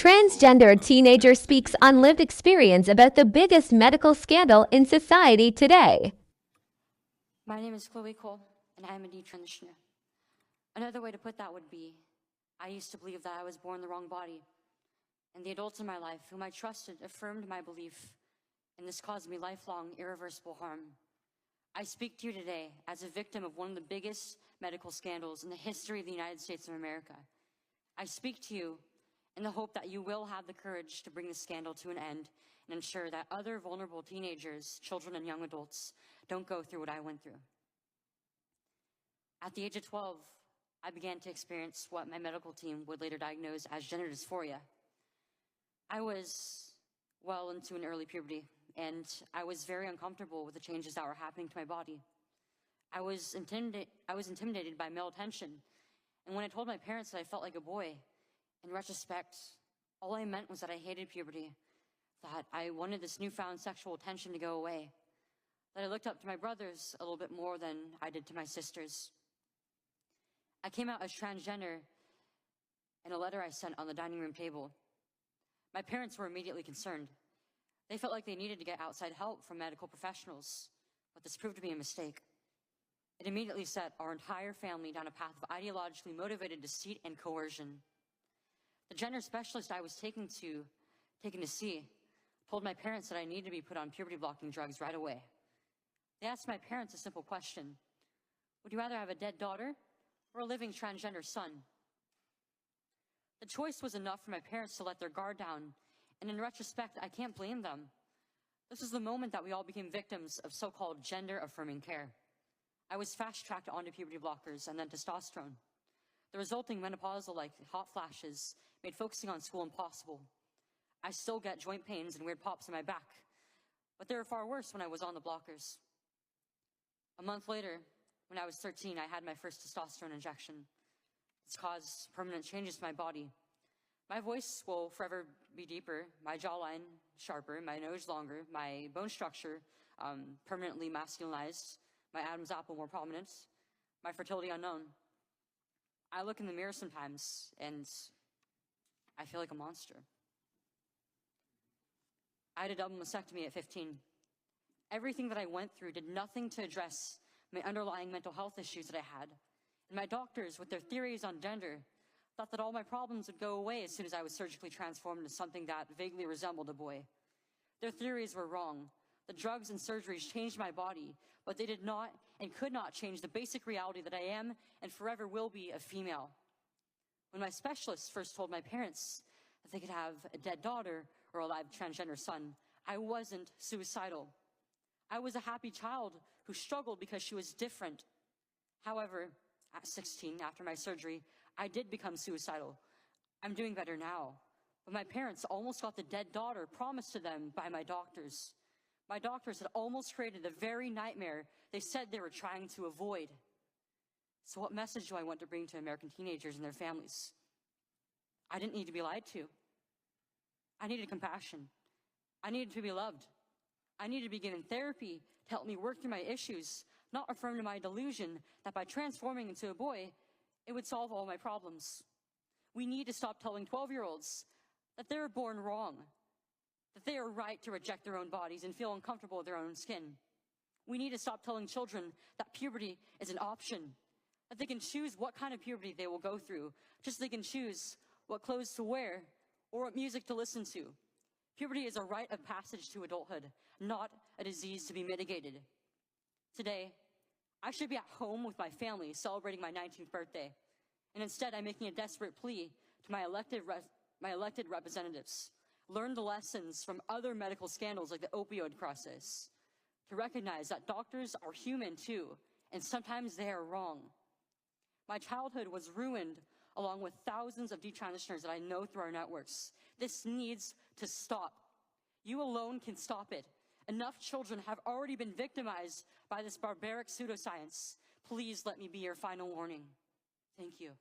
Transgender Teenager speaks on lived experience about the biggest medical scandal in society today. My name is Chloe Cole, and I am a detransitioner. Another way to put that would be, I used to believe that I was born in the wrong body, and the adults in my life whom I trusted affirmed my belief, and this caused me lifelong, irreversible harm. I speak to you today as a victim of one of the biggest medical scandals in the history of the United States of America. I speak to you in the hope that you will have the courage to bring the scandal to an end and ensure that other vulnerable teenagers, children, and young adults don't go through what I went through. At the age of 12, I began to experience what my medical team would later diagnose as gender dysphoria. I was well into an early puberty, and I was very uncomfortable with the changes that were happening to my body. I was intimidated by male attention, and when I told my parents that I felt like a boy, in retrospect, all I meant was that I hated puberty, that I wanted this newfound sexual attention to go away, that I looked up to my brothers a little bit more than I did to my sisters. I came out as transgender in a letter I sent on the dining room table. My parents were immediately concerned. They felt like they needed to get outside help from medical professionals, but this proved to be a mistake. It immediately set our entire family down a path of ideologically motivated deceit and coercion. The gender specialist I was taken to see told my parents that I needed to be put on puberty-blocking drugs right away. They asked my parents a simple question: would you rather have a dead daughter or a living transgender son? The choice was enough for my parents to let their guard down, and in retrospect, I can't blame them. This was the moment that we all became victims of so-called gender-affirming care. I was fast-tracked onto puberty blockers and then testosterone. The resulting menopausal-like hot flashes made focusing on school impossible. I still get joint pains and weird pops in my back, but they were far worse when I was on the blockers. A month later, when I was 13, I had my first testosterone injection. It's caused permanent changes to my body. My voice will forever be deeper, my jawline sharper, my nose longer, my bone structure permanently masculinized, my Adam's apple more prominent, my fertility unknown. I look in the mirror sometimes and I feel like a monster. I had a double mastectomy at 15. Everything that I went through did nothing to address my underlying mental health issues that I had. And my doctors, with their theories on gender, thought that all my problems would go away as soon as I was surgically transformed into something that vaguely resembled a boy. Their theories were wrong. The drugs and surgeries changed my body, but they did not and could not change the basic reality that I am and forever will be a female. When my specialist first told my parents that they could have a dead daughter or a live transgender son, I wasn't suicidal. I was a happy child who struggled because she was different. However, at 16, after my surgery, I did become suicidal. I'm doing better now, but my parents almost got the dead daughter promised to them by my doctors. My doctors had almost created the very nightmare they said they were trying to avoid. So what message do I want to bring to American teenagers and their families? I didn't need to be lied to. I needed compassion. I needed to be loved. I needed to be given therapy to help me work through my issues, not affirm to my delusion that by transforming into a boy, it would solve all my problems. We need to stop telling 12-year-olds that they're born wrong, that they are right to reject their own bodies and feel uncomfortable with their own skin. We need to stop telling children that puberty is an option, that they can choose what kind of puberty they will go through, just so they can choose what clothes to wear or what music to listen to. Puberty is a rite of passage to adulthood, not a disease to be mitigated. Today, I should be at home with my family celebrating my 19th birthday, and instead I'm making a desperate plea to my elected representatives. Learn the lessons from other medical scandals like the opioid crisis, to recognize that doctors are human too, and sometimes they are wrong. My childhood was ruined along with thousands of detransitioners that I know through our networks. This needs to stop. You alone can stop it. Enough children have already been victimized by this barbaric pseudoscience. Please let me be your final warning. Thank you.